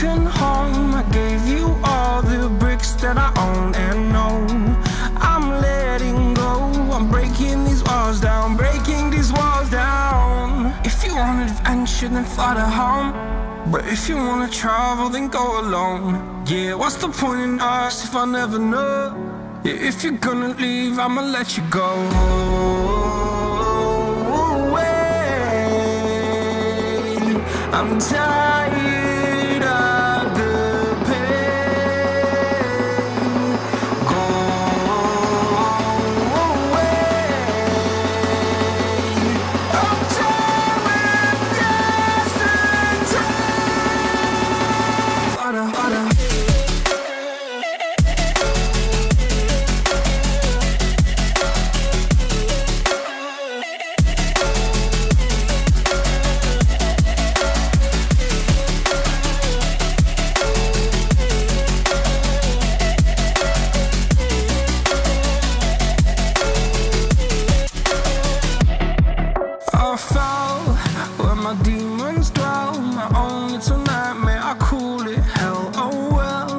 broken home. I gave you all the bricks that I own and know. I'm letting go, I'm breaking these walls down, breaking these walls down. If you want adventure, then fly to home. But if you wanna travel, then go alone. Yeah, what's the point in us if I never know? Yeah, if you're gonna leave, I'ma let you go. I'm tired of the pain. Go away. I'm tired of yesterday. Harder, harder. I fell where my demons dwell. My own little nightmare, I call it hell. Oh well,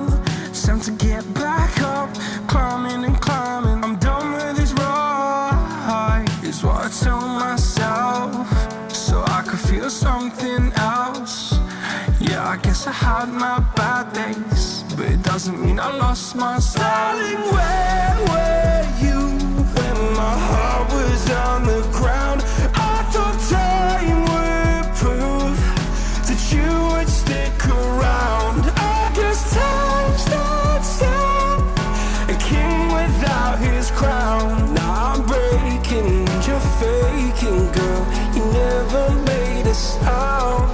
it's time to get back up, climbing and climbing. I'm done with this ride, is what I tell myself, so I could feel something else. Yeah, I guess I had my bad days, but it doesn't mean I lost my style. Darling, where were you when my heart was on the ground? I thought time would prove that you would stick around. I guess time stood still, a king without his crown. Now I'm breaking, you're faking, girl. You never made a sound.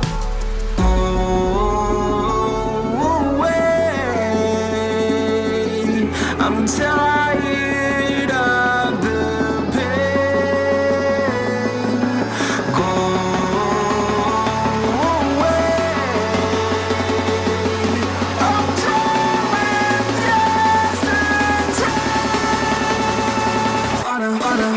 I'm tired of the pain. Go away. I'm tired of yesterday. Harder, harder.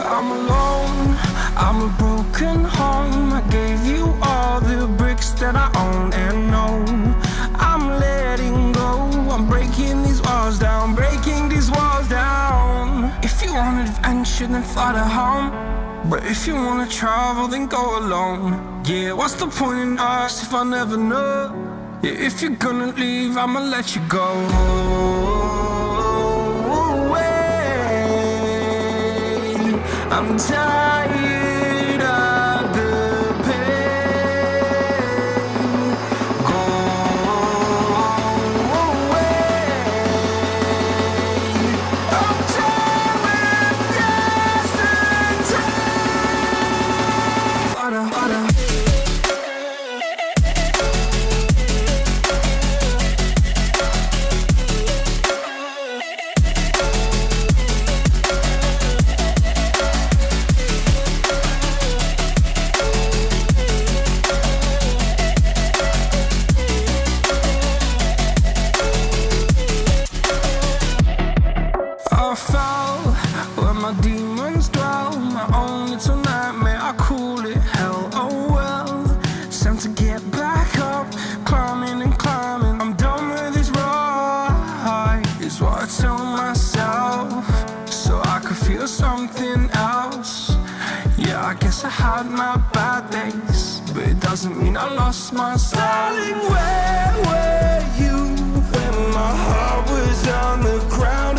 I'm alone, I'm a broken home. I gave you all the bricks that I own and know. I'm letting go, I'm breaking these walls down, breaking these walls down. If you want adventure, then fly to home. But if you wanna travel, then go alone. Yeah, what's the point in us if I never know? Yeah, if you're gonna leave, I'ma let you go. I'm tired of the pain. Go away. I'm tired of yesterday. Harder, harder. feel something else. Yeah, I guess I had my bad days, but it doesn't mean I lost my style. Darling, where were you when my heart was on the ground?